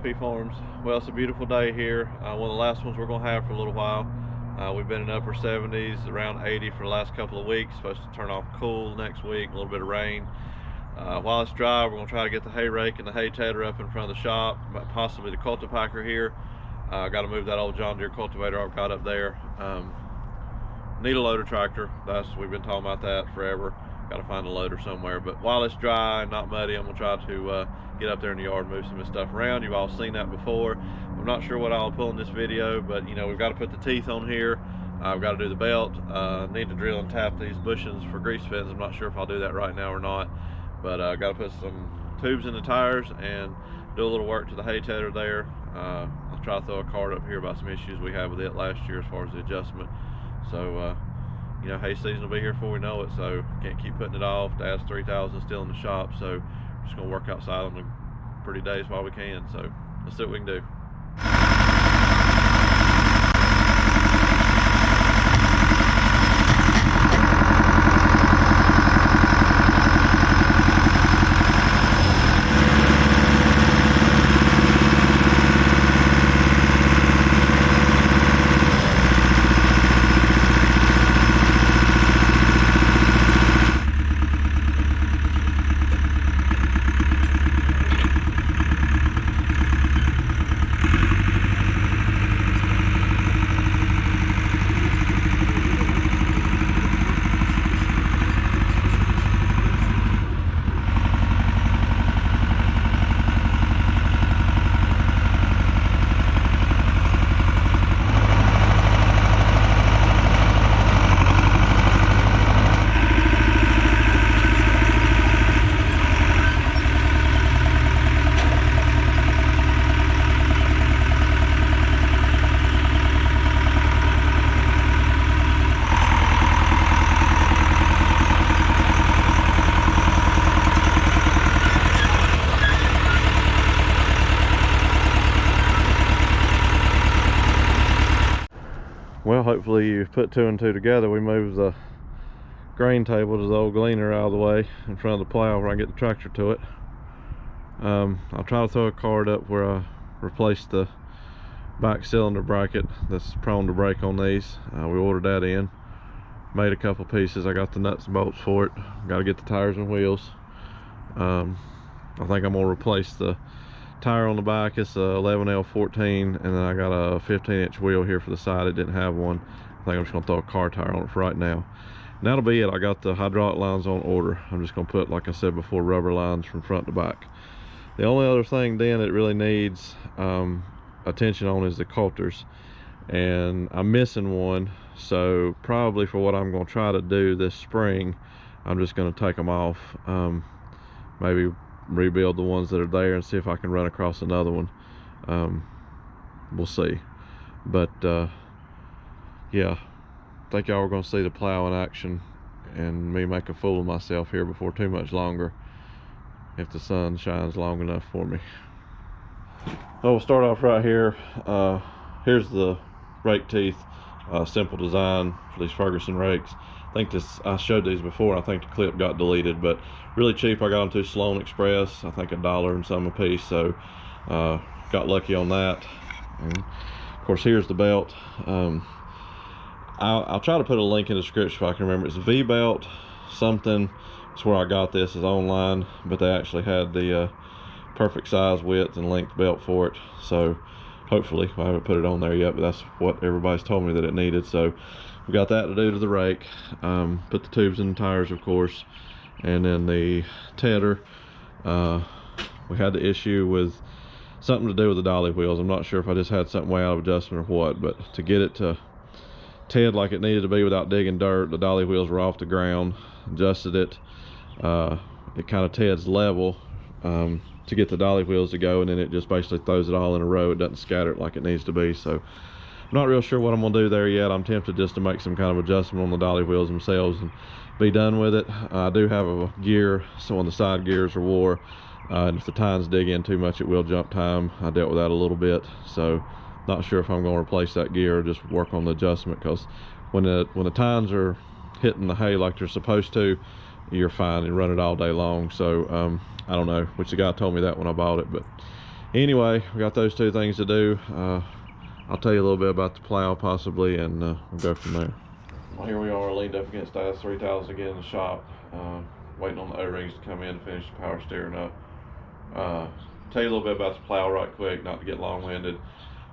IP Farms. Well, it's a beautiful day here. One of the last ones we're going to have for a little while. We've been in upper 70s, around 80 for the last couple of weeks. Supposed to turn off cool next week, a little bit of rain. While it's dry, we're going to try to get the hay rake and the hay tedder up in front of the shop, possibly the cultipacker here. Got to move that old John Deere cultivator I've got up there. Need a loader tractor. We've been talking about that forever. Got to find a loader somewhere. But while it's dry and not muddy, I'm going to try to get up there in the yard and move some of this stuff around. You've all seen that before. I'm not sure what I'll pull in this video, but you know, we've got to put the teeth on here. I've got to do the belt. Need to drill and tap these bushings for grease fins. I'm not sure if I'll do that right now or not, but I've got to put some tubes in the tires and do a little work to the hay tedder there. I'll try to throw a card up here about some issues we had with it last year as far as the adjustment. So you know, hay season will be here before we know it, so can't keep putting it off. Dad's 3,000 still in the shop, so we're just gonna work outside on the pretty days while we can. So let's see what we can do. Well, hopefully you've put two and two together. We moved the grain table to the old gleaner out of the way in front of the plow where I get the tractor to it. I'll try to throw a card up where I replaced the back cylinder bracket that's prone to break on these. We ordered that in, made a couple pieces. I got the nuts and bolts for it. Got to get the tires and wheels. I think I'm gonna replace the tire on the back. It's a 11L14, and then I got a 15-inch wheel here for the side. It didn't have one. I think I'm just gonna throw a car tire on it for right now, and that'll be it. I got the hydraulic lines on order. I'm just gonna put, like I said before, rubber lines from front to back. The only other thing then it really needs attention on is the coulters, and I'm missing one. So probably for what I'm gonna try to do this spring, I'm just gonna take them off, maybe rebuild the ones that are there and see if I can run across another one. We'll see. But yeah, I think y'all are going to see the plow in action and me make a fool of myself here before too much longer, if the sun shines long enough for me. Oh, we'll start off right here. Here's the rake teeth. Simple design for these Ferguson rakes. I showed these before. I think the clip got deleted, but really cheap. I got them through Sloan Express. I think $1 and some a piece, so got lucky on that. And of course, here's the belt. I'll try to put a link in the description if I can remember. It's V-belt something. It's where I got this, is online, but they actually had the perfect size, width, and length belt for it. So hopefully, I haven't put it on there yet, but that's what everybody's told me that it needed. So we got that to do to the rake. Put the tubes in the tires, of course, and then the tedder. We had the issue with something to do with the dolly wheels. I'm not sure if I just had something way out of adjustment or what, but to get it to ted like it needed to be without digging dirt, the dolly wheels were off the ground. Adjusted it. It kind of teds level to get the dolly wheels to go, and then it just basically throws it all in a row. It doesn't scatter it like it needs to be. So I'm not real sure what I'm gonna do there yet. I'm tempted just to make some kind of adjustment on the dolly wheels themselves and be done with it. I do have a gear, so when the side gears are wore, and if the tines dig in too much, it will jump time. I dealt with that a little bit, so not sure if I'm going to replace that gear or just work on the adjustment, because when the tines are hitting the hay like they're supposed to, you're fine and run it all day long. So I don't know, which the guy told me that when I bought it, but Anyway, we got those two things to do. I'll tell you a little bit about the plow possibly, and we'll go from there. Well, here we are, leaned up against the 3000 again in the shop, waiting on the O-rings to come in to finish the power steering up. Tell you a little bit about the plow right quick, not to get long-winded.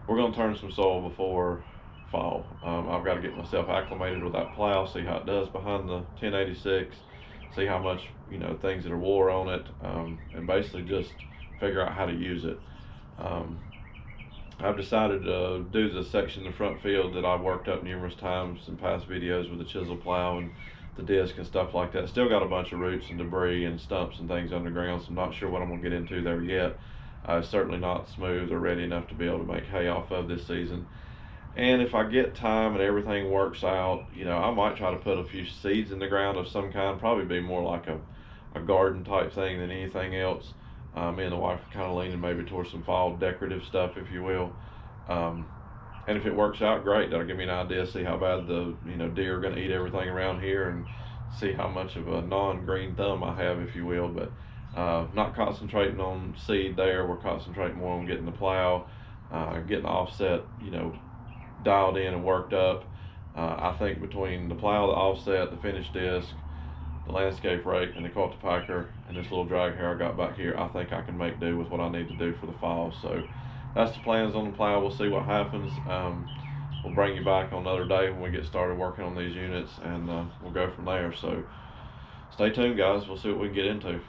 We're going to turn some soil before fall. I've got to get myself acclimated with that plow, see how it does behind the 1086, see how much, you know, things that are wore on it, and basically just figure out how to use it. I've decided to do the section in the front field that I've worked up numerous times in past videos with the chisel plow and the disc and stuff like that. Still got a bunch of roots and debris and stumps and things underground, so I'm not sure what I'm going to get into there yet. Certainly not smooth or ready enough to be able to make hay off of this season. And if I get time and everything works out, you know, I might try to put a few seeds in the ground of some kind. Probably be more like a garden type thing than anything else. Me and the wife are kind of leaning maybe towards some fall decorative stuff, if you will. And if it works out, great. That'll give me an idea, see how bad the deer are going to eat everything around here, and see how much of a non-green thumb I have, if you will. But not concentrating on seed there. We're concentrating more on getting the plow, getting the offset, dialed in and worked up. I think between the plow, the offset, the finished disc, the landscape rake, and the cultipacker, and this little drag hair I got back here, I think I can make do with what I need to do for the fall. So that's the plans on the plow. We'll see what happens. We'll bring you back on another day when we get started working on these units, and we'll go from there. So stay tuned, guys. We'll see what we can get into.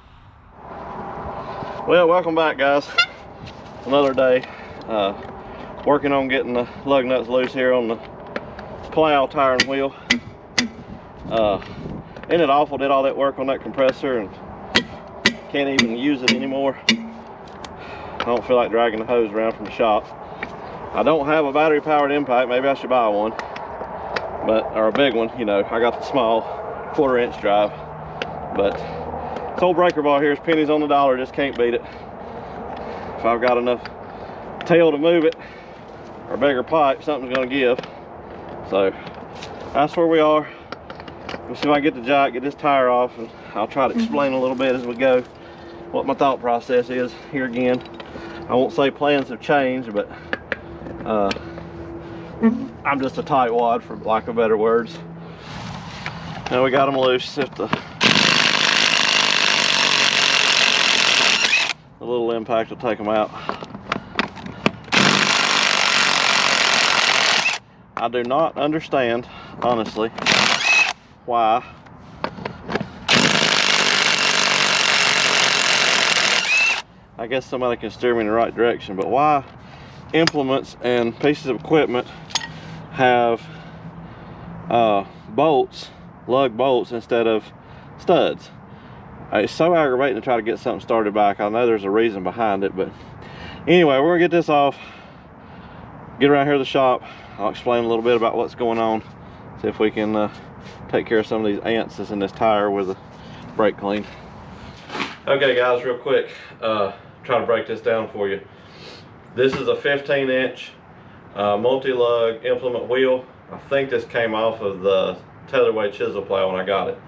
Well, welcome back, guys. Another day. Working on getting the lug nuts loose here on the plow tire and wheel. Isn't it awful? Did all that work on that compressor and can't even use it anymore. I don't feel like dragging the hose around from the shop. I don't have a battery powered impact. Maybe I should buy one, or a big one. I got the small 1/4 inch drive, but this old breaker bar here is pennies on the dollar. Just can't beat it. If I've got enough tail to move it, or bigger pipe, something's gonna give. So that's where we are. We'll see if I can get the jack, get this tire off, and I'll try to explain a little bit as we go what my thought process is here again. I won't say plans have changed, but I'm just a tightwad, for lack of better words. Now we got them loose. If the little impact will take them out. I do not understand, honestly, why I guess somebody can steer me in the right direction, but why implements and pieces of equipment have bolts, lug bolts, instead of studs. It's so aggravating to try to get something started back. I know there's a reason behind it, but anyway, we're gonna get this off, get around here to the shop. I'll explain a little bit about what's going on, see if we can take care of some of these ants that's in this tire with a brake clean. Okay, guys, real quick, try to break this down for you. This is a 15-inch multi-lug implement wheel. I think this came off of the Tillage chisel plow when I got it.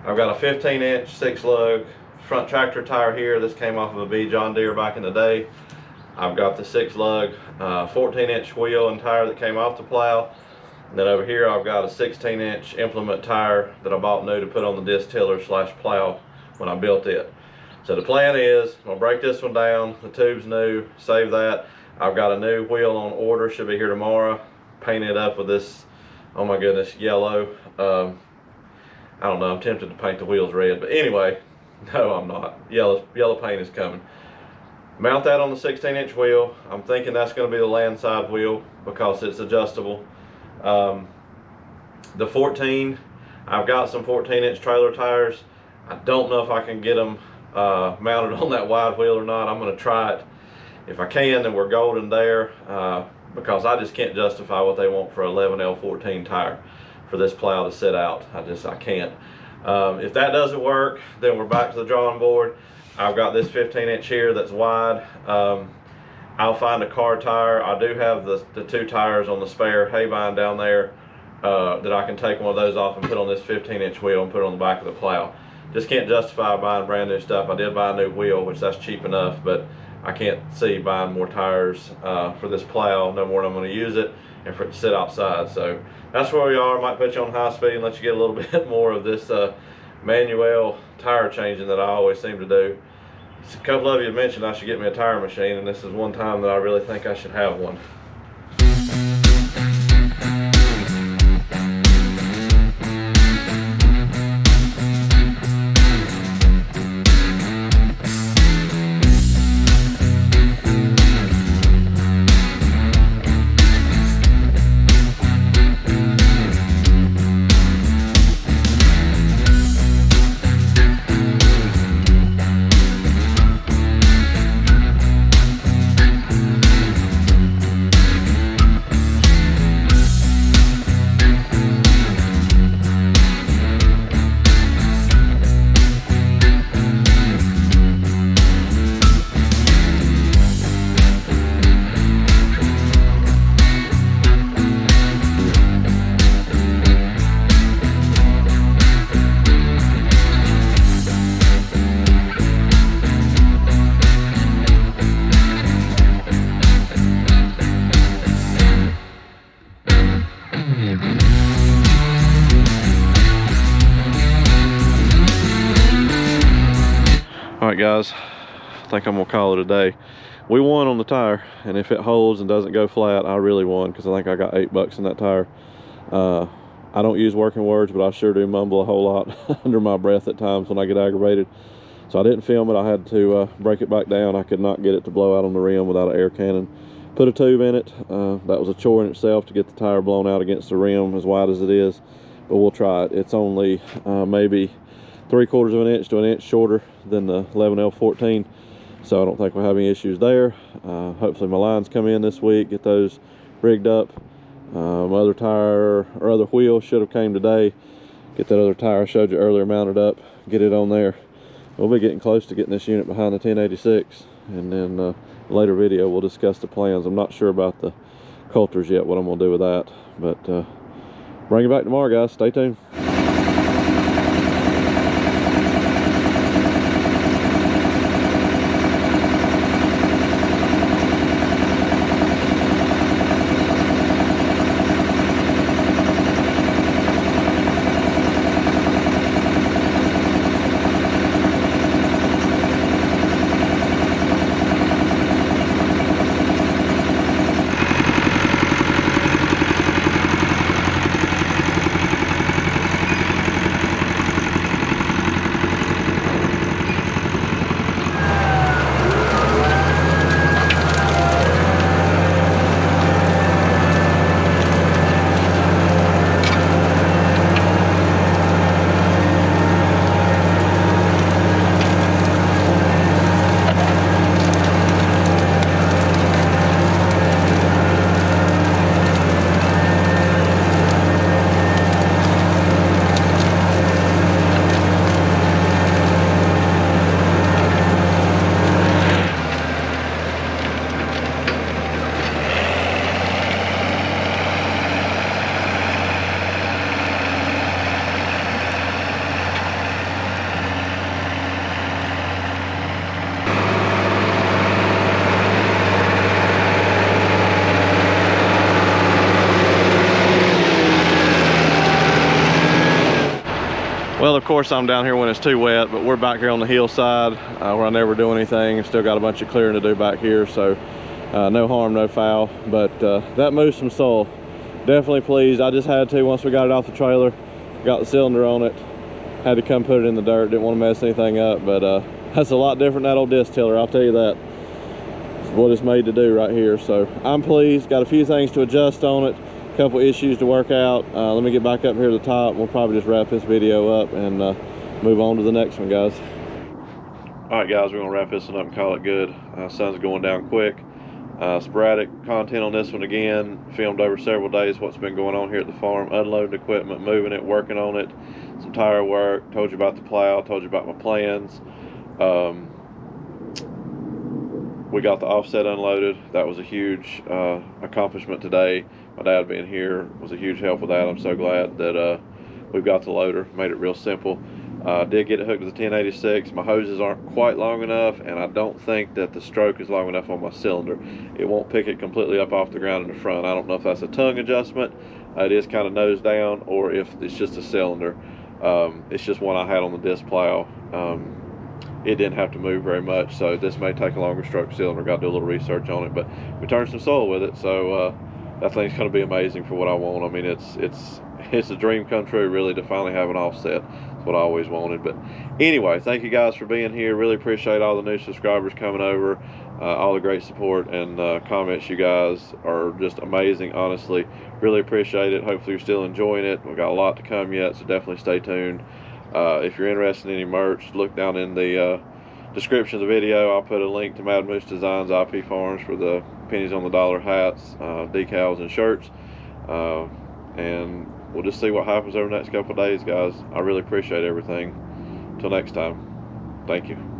I've got a 15-inch 6-lug front tractor tire here. This came off of a B John Deere back in the day. I've got the 6-lug 14-inch wheel and tire that came off the plow. And then over here I've got a 16-inch implement tire that I bought new to put on the disc tiller / plow when I built it. So the plan is, I'm gonna break this one down. The tube's new, save that. I've got a new wheel on order, should be here tomorrow. Paint it up with this, oh my goodness, yellow. I don't know, I'm tempted to paint the wheels red, but anyway, no, I'm not. Yellow paint is coming. Mount that on the 16-inch wheel. I'm thinking that's gonna be the land side wheel because it's adjustable. The 14, I've got some 14-inch trailer tires. I don't know if I can get them mounted on that wide wheel or not. I'm going to try it. If I can, then we're golden there, because I just can't justify what they want for 11L14 tire for this plow to sit out. I can't. If that doesn't work, then we're back to the drawing board. I've got this 15-inch here that's wide. I'll find a car tire. I do have the 2 tires on the spare hay bind down there that I can take one of those off and put on this 15-inch wheel and put it on the back of the plow. Just can't justify buying brand new stuff. I did buy a new wheel, which that's cheap enough, but I can't see buying more tires for this plow no more than I'm going to use it, and for it to sit outside. So that's where we are. I might put you on high speed and let you get a little bit more of this manual tire changing that I always seem to do. A couple of you mentioned I should get me a tire machine, and this is one time that I really think I should have one. Alright guys, I think I'm gonna call it a day. We won on the tire, and if it holds and doesn't go flat, I really won, because I think I got $8 in that tire. I don't use working words, but I sure do mumble a whole lot under my breath at times when I get aggravated. So I didn't film it. I had to break it back down. I could not get it to blow out on the rim without an air cannon. Put a tube in it. That was a chore in itself to get the tire blown out against the rim as wide as it is, but we'll try it. It's only maybe 3/4 of an inch to an inch shorter than the 11L14, so I don't think we'll have any issues there. Hopefully my lines come in this week, get those rigged up. My other tire or other wheel should have came today. Get that other tire I showed you earlier mounted up, get it on there. We'll be getting close to getting this unit behind the 1086, and then later video we'll discuss the plans. I'm not sure about the coulters yet, what I'm gonna do with that, but bring it back tomorrow guys. Stay tuned. Well, of course, I'm down here when it's too wet, but we're back here on the hillside where I never do anything. I've still got a bunch of clearing to do back here, so no harm, no foul. But that moved some soil. Definitely pleased. I just had to, once we got it off the trailer, got the cylinder on it, had to come put it in the dirt. Didn't want to mess anything up, but that's a lot different than that old disc tiller, I'll tell you that. It's what it's made to do right here. So I'm pleased. Got a few things to adjust on it. Couple issues to work out. Let me get back up here to the top. We'll probably just wrap this video up and move on to the next one, guys. All right, guys, we're gonna wrap this one up and call it good. Sun's going down quick. Sporadic content on this one again. Filmed over several days what's been going on here at the farm. Unloading equipment, moving it, working on it. Some tire work. Told you about the plow. Told you about my plans. We got the offset unloaded. That was a huge accomplishment today. My dad being here was a huge help with that. I'm so glad that we've got the loader. Made it real simple. Did get it hooked to the 1086. My hoses aren't quite long enough, and I don't think that the stroke is long enough on my cylinder. It won't pick it completely up off the ground in the front. I don't know if that's a tongue adjustment, it is kind of nose down, or if it's just a cylinder. It's just one I had on the disc plow. It didn't have to move very much, so this may take a longer stroke cylinder. Got to do a little research on it, but we turned some soil with it, so that thing's going to be amazing for what I want. I mean, it's a dream come true, really, to finally have an offset. That's what I always wanted. But anyway, thank you guys for being here. Really appreciate all the new subscribers coming over, all the great support and comments. You guys are just amazing, honestly. Really appreciate it. Hopefully you're still enjoying it. We've got a lot to come yet, so definitely stay tuned. If you're interested in any merch, look down in the description of the video. I'll put a link to Mad Moose Designs IP Farms for the pennies on the dollar hats, decals, and shirts. And we'll just see what happens over the next couple of days, guys. I really appreciate everything. Until next time, thank you.